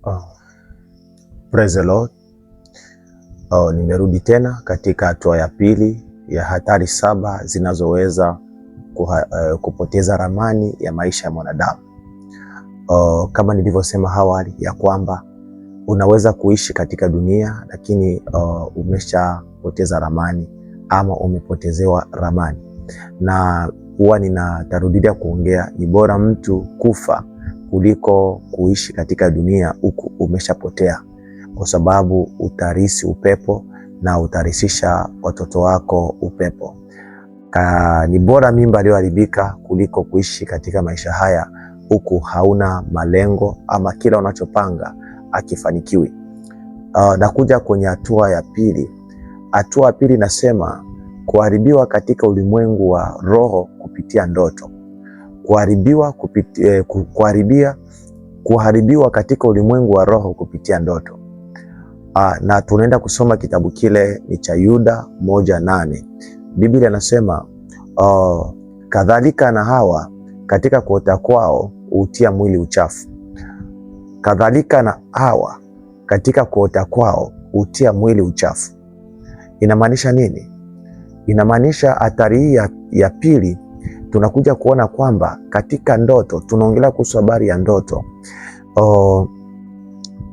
Oh, praise the Lord. Nimerudi tena katika hatua ya pili ya hatari 7 zinazoweza kupoteza ramani ya maisha ya mwanadamu. Kama nilivyosema awali ya kwamba unaweza kuishi katika dunia lakini umeshapoteza ramani ama umepotezewa ramani, na huwa nitarudia kuongea, ni bora mtu kufa kuliko kuishi katika dunia huku umeshapotea, kwa sababu utarisi upepo na utarisisha watoto wako upepo. Ni bora mimba iliyoharibika kuliko kuishi katika maisha haya huku hauna malengo ama kila unachopanga akifanikiwi. Nakuja kwenye hatua ya pili. Hatua ya pili nasema kuharibiwa katika ulimwengu wa roho kupitia ndoto. Kuharibiwa katika ulimwengu wa roho kupitia ndoto. Na tunaenda kusoma kitabu kile ni cha Yuda 1:8. Biblia inasema kadhalika na Hawa katika kuota kwao hutia mwili uchafu. Kadhalika na Hawa katika kuota kwao hutia mwili uchafu. Inamaanisha nini? Inamaanisha hatari hii ya pili tunakuja kuona kwamba katika ndoto, tunaongelea kuhusu habari ya ndoto.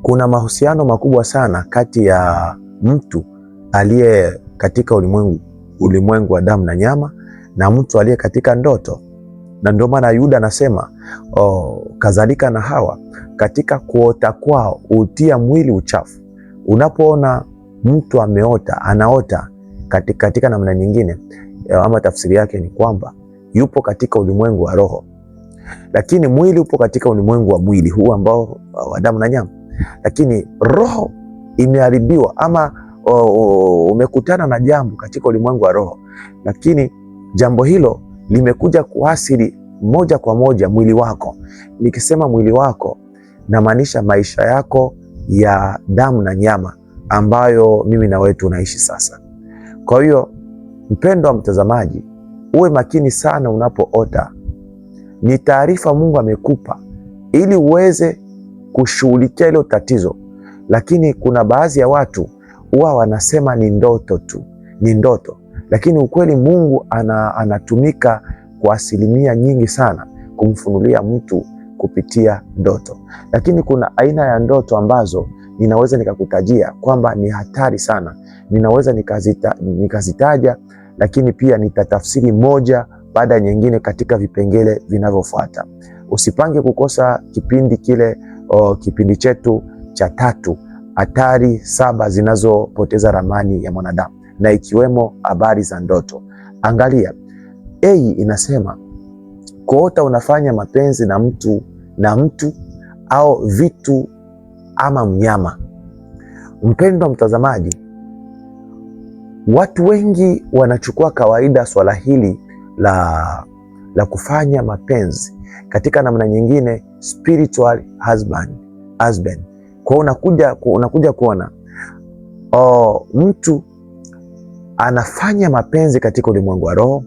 Kuna mahusiano makubwa sana kati ya mtu aliye katika ulimwengu wa damu na nyama na mtu aliye katika ndoto. Na ndio maana Yuda anasema kadhalika na Hawa katika kuota kwao hutia mwili uchafu. Unapoona mtu anaota katika namna nyingine, ama tafsiri yake ni kwamba yupo katika ulimwengu wa roho, lakini mwili upo katika ulimwengu wa mwili huu ambao wa damu na nyama, lakini roho imeharibiwa ama umekutana na jambo katika ulimwengu wa roho, lakini jambo hilo limekuja kuathiri moja kwa moja mwili wako. Nikisema mwili wako, namaanisha maisha yako ya damu na nyama ambayo mimi na wewe tunaishi sasa. Kwa hiyo mpendwa mtazamaji, uwe makini sana unapoota. Ni taarifa Mungu amekupa ili uweze kushughulikia hilo tatizo, lakini kuna baadhi ya watu huwa wanasema ni ndoto tu, ni ndoto, lakini ukweli Mungu anatumika kwa asilimia nyingi sana kumfunulia mtu kupitia ndoto. Lakini kuna aina ya ndoto ambazo ninaweza nikakutajia kwamba ni hatari sana, ninaweza nikazitaja, lakini pia nitatafsiri moja baada ya nyingine katika vipengele vinavyofuata. Usipange kukosa kipindi chetu cha 3, hatari 7 zinazopoteza ramani ya mwanadamu, na ikiwemo habari za ndoto. Angalia, inasema kuota unafanya mapenzi na mtu au vitu ama mnyama. Mpendwa mtazamaji, watu wengi wanachukua kawaida swala hili la kufanya mapenzi katika namna nyingine, spiritual husband. Kwa unakuja kuona mtu anafanya mapenzi katika ulimwengu wa roho.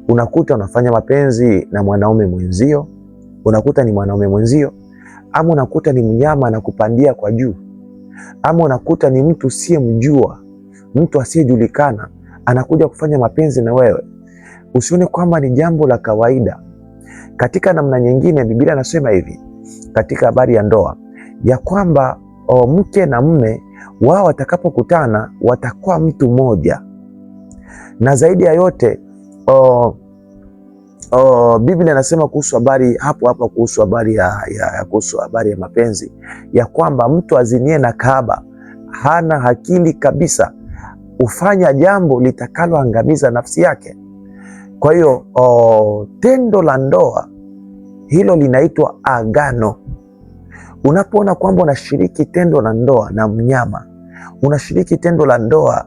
Unakuta unafanya mapenzi na mwanaume mwenzio, unakuta ni mwanaume mwenzio, ama unakuta ni mnyama anakupandia kwa juu, ama unakuta ni mtu usiyemjua, mtu asiyejulikana anakuja kufanya mapenzi na wewe. Usione kwamba ni jambo la kawaida. Katika namna nyingine, Biblia inasema hivi katika habari ya ndoa ya kwamba mke na mume wao watakapokutana watakuwa mtu mmoja, na zaidi ya yote Biblia inasema kuhusu habari kuhusu habari ya mapenzi ya kwamba mtu azinie na kahaba hana akili kabisa, hufanya jambo litakaloangamiza nafsi yake. Kwa hiyo tendo la ndoa hilo linaitwa agano. Unapoona kwamba unashiriki tendo la ndoa na mnyama, unashiriki tendo la ndoa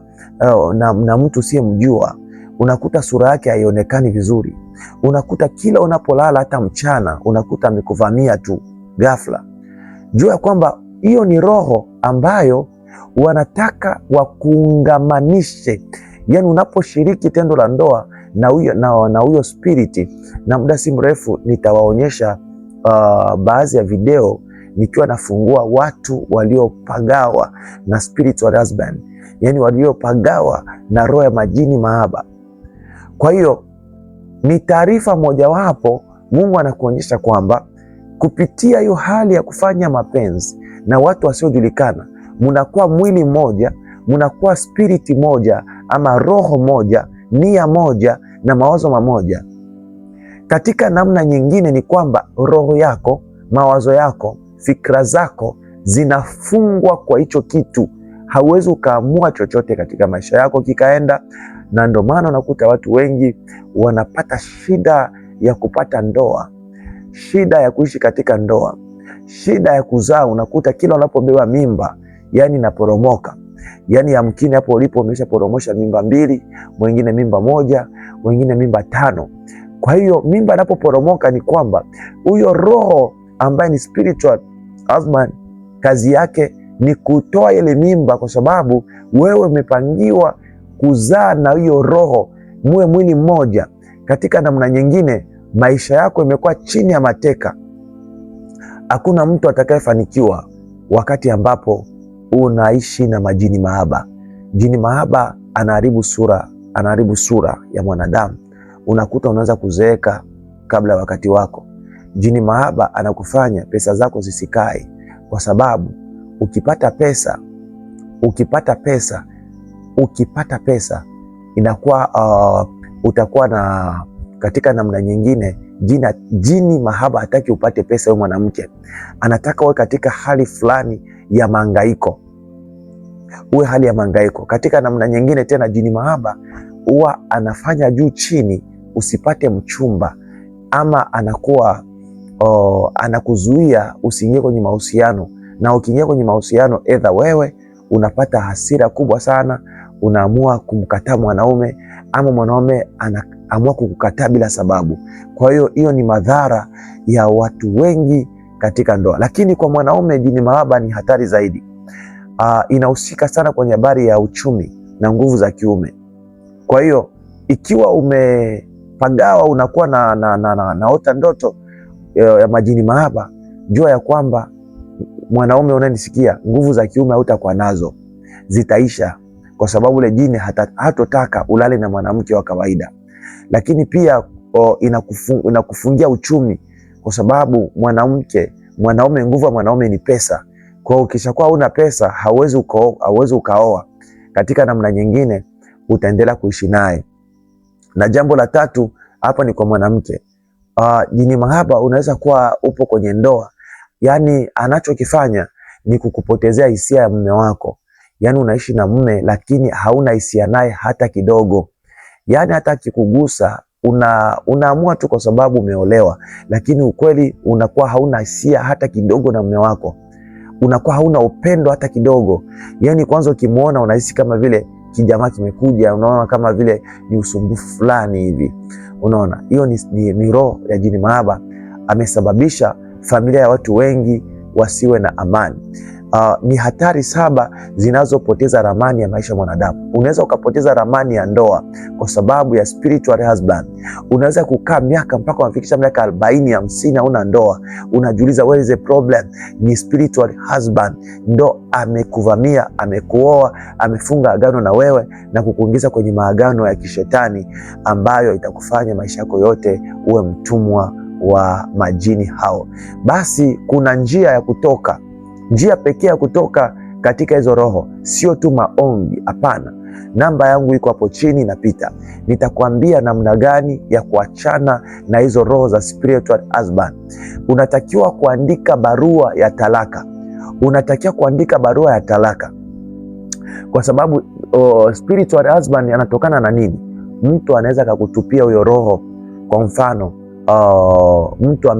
na mtu usiyemjua, unakuta sura yake haionekani vizuri, unakuta kila unapolala hata mchana unakuta amekuvamia tu ghafla, jua kwamba hiyo ni roho ambayo wanataka wakuungamanishe. Yani unaposhiriki tendo la ndoa na huyo spiriti, na muda si mrefu nitawaonyesha baadhi ya video nikiwa nafungua watu waliopagawa na spiritual husband, yani waliopagawa na roho ya majini mahaba. Kwa hiyo ni taarifa mojawapo Mungu anakuonyesha kwamba kupitia hiyo hali ya kufanya mapenzi na watu wasiojulikana, munakuwa mwili mmoja, munakuwa spiriti moja, ama roho moja, nia moja na mawazo mamoja. Katika namna nyingine ni kwamba roho yako, mawazo yako, fikra zako zinafungwa kwa hicho kitu. Hauwezi ukaamua chochote katika maisha yako kikaenda, na ndio maana unakuta watu wengi wanapata shida ya kupata ndoa, shida ya kuishi katika ndoa, shida ya kuzaa. Unakuta kila unapobeba mimba, yani inaporomoka. Yani yamkini hapo ulipo umeshaporomosha mimba 2, mwingine mimba 1, mwingine mimba 5. Kwa hiyo mimba inapoporomoka ni kwamba huyo roho ambaye ni spiritual husband, kazi yake ni kutoa ile mimba, kwa sababu wewe umepangiwa kuzaa na hiyo roho, muwe mwili mmoja. Katika namna nyingine, maisha yako imekuwa chini ya mateka. Hakuna mtu atakayefanikiwa wakati ambapo unaishi na majini mahaba. Jini mahaba anaharibu sura ya mwanadamu. Unakuta unaanza kuzeeka kabla ya wakati wako. Jini mahaba anakufanya pesa zako zisikae, kwa sababu ukipata pesa inakuwa utakuwa na, katika namna nyingine jini mahaba hataki upate pesa. Wewe mwanamke anataka uwe katika hali fulani ya mahangaiko, uwe hali ya mahangaiko. Katika namna nyingine tena, jini mahaba huwa anafanya juu chini usipate mchumba, ama anakuwa anakuzuia usiingie kwenye mahusiano, na ukiingia kwenye mahusiano, either wewe unapata hasira kubwa sana, unaamua kumkataa mwanaume, ama mwanaume anaamua kukukataa bila sababu. Kwa hiyo hiyo ni madhara ya watu wengi katika ndoa. Lakini kwa mwanaume, jini mahaba ni hatari zaidi. Inahusika sana kwenye habari ya uchumi na nguvu za kiume. Kwa hiyo ikiwa umepagawa, unakuwa naota ndoto ya majini mahaba, jua ya kwamba mwanaume unanisikia, nguvu za kiume hautakuwa nazo, zitaisha, kwa sababu ile jini hatotaka ulale na mwanamke wa kawaida. Lakini pia inakufungia uchumi, kwa sababu mwanaume, nguvu ya mwanaume ni pesa. Kwa hiyo ukishakuwa huna pesa, hauwezi ukaoa. Katika namna nyingine utaendelea kuishi naye. Na jambo la tatu hapa ni kwa mwanamke. Jini mahaba unaweza kuwa upo kwenye ndoa, yani anachokifanya ni kukupotezea hisia ya mume wako. Yani unaishi na mume lakini hauna hisia naye hata kidogo. Yani hata akikugusa unaamua tu kwa sababu umeolewa, lakini ukweli unakuwa hauna hisia hata kidogo na mume wako. Unakuwa hauna upendo hata kidogo. Yani kwanza ukimuona unahisi kama vile kijamaa kimekuja, unaona kama vile ni usumbufu fulani hivi. Unaona, hiyo ni roho ya jini mahaba. Amesababisha familia ya watu wengi wasiwe na amani. Ni hatari 7 zinazopoteza ramani ya maisha ya mwanadamu. Unaweza ukapoteza ramani ya ndoa kwa sababu ya spiritual husband. Unaweza kukaa miaka mpaka unafikisha miaka 40, 50 hauna ndoa. Unajiuliza where is the problem? Ni spiritual husband ndo amekuvamia, amekuoa, amefunga agano na wewe na kukuingiza kwenye maagano ya kishetani ambayo itakufanya maisha yako yote uwe mtumwa wa majini hao. Basi kuna njia ya kutoka. Njia pekee ya kutoka katika hizo roho sio tu maombi, hapana. Namba yangu iko hapo chini napita. Nitakwambia namna gani ya kuachana na hizo roho za spiritual husband. Unatakiwa kuandika barua ya talaka. Kwa sababu spiritual husband anatokana na nini? Mtu anaweza kukutupia huyo roho. Kwa mfano, mtu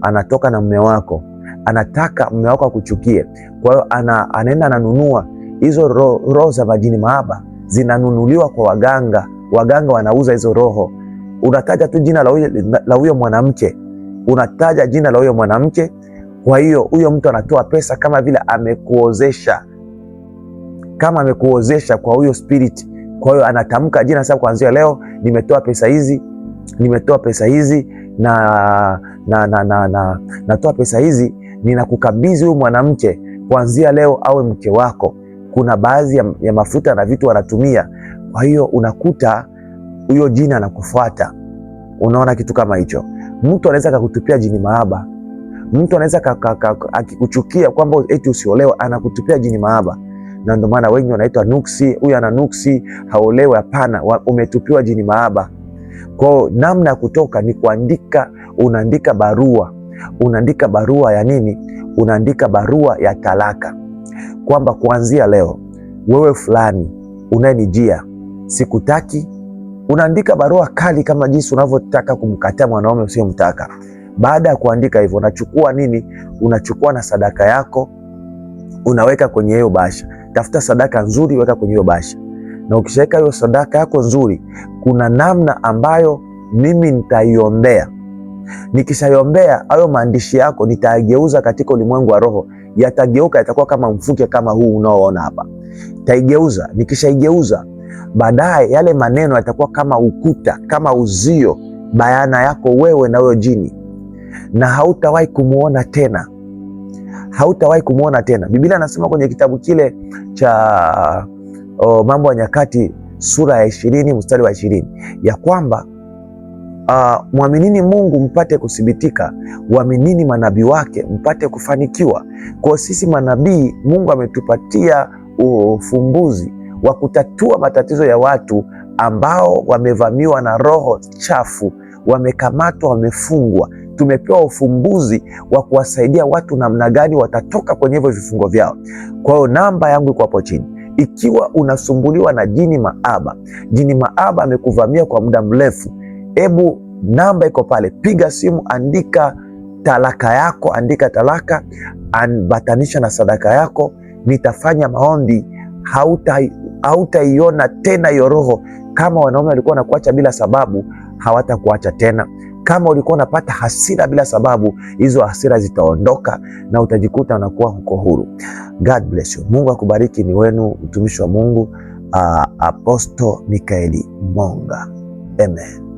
anatoka na mume wako, anataka mume wako akuchukie. Kwa hiyo anaenda ananunua hizo roho za majini mahaba, zinanunuliwa kwa waganga. Waganga wanauza hizo roho. Unataja tu jina la huyo mwanamke, kwa hiyo huyo mtu anatoa pesa kama vile amekuozesha, kwa huyo spirit. Kwa hiyo anatamka jina sasa, kuanzia leo nimetoa pesa hizi natoa pesa hizi, ninakukabidhi huyu mwanamke, kuanzia leo awe mke wako. Kuna baadhi ya mafuta na vitu wanatumia, kwa hiyo unakuta huyo jini anakufuata. Unaona kitu kama hicho? Mtu anaweza kakutupia jini mahaba. Mtu anaweza akikuchukia kwamba eti usiolewe, anakutupia jini mahaba. Na ndio maana wengi wanaitwa nuksi, huyu ana nuksi, haolewe. Hapana, umetupiwa jini mahaba. Kwa namna ya kutoka ni kuandika, unaandika barua. Unaandika barua ya nini? Unaandika barua ya talaka, kwamba kuanzia leo wewe fulani unayenijia sikutaki. Unaandika barua kali kama jinsi unavyotaka kumkataa mwanaume usiyemtaka. Baada ya kuandika hivyo, unachukua nini? Unachukua na sadaka yako, unaweka kwenye hiyo bahasha. Tafuta sadaka nzuri, weka kwenye hiyo bahasha. Na ukishaweka hiyo sadaka yako nzuri, kuna namna ambayo mimi nitaiombea. Nikishaiombea, hayo maandishi yako nitageuza katika ulimwengu wa roho. Yatageuka, yatakuwa kama mfuke kama huu unaoona hapa. Taigeuza. Nikishaigeuza, baadaye yale maneno yatakuwa kama ukuta, kama uzio bayana yako wewe na huyo jini, na hautawahi kumuona tena. Hautawahi kumuona tena. Biblia anasema kwenye kitabu kile cha Mambo ya Nyakati sura ya 20 mstari wa 20 ya kwamba mwaminini Mungu mpate kuthibitika, waaminini manabii wake mpate kufanikiwa. Kwa sisi manabii, Mungu ametupatia ufumbuzi wa kutatua matatizo ya watu ambao wamevamiwa na roho chafu, wamekamatwa, wamefungwa. Tumepewa ufumbuzi wa kuwasaidia watu namna gani watatoka kwenye hivyo vifungo vyao. Kwa hiyo namba yangu iko hapo chini. Ikiwa unasumbuliwa na jini maaba, jini maaba amekuvamia kwa muda mrefu, hebu namba iko pale, piga simu, andika talaka yako, andika talaka, ambatanisha na sadaka yako. Nitafanya maombi, hautaiona tena hiyo roho. Kama wanaume walikuwa wanakuacha bila sababu, hawatakuacha tena. Kama ulikuwa unapata hasira bila sababu, hizo hasira zitaondoka na utajikuta unakuwa huko huru. God bless you. Mungu akubariki. Ni wenu mtumishi wa Mungu Apostle Mikaeli Monga. Amen.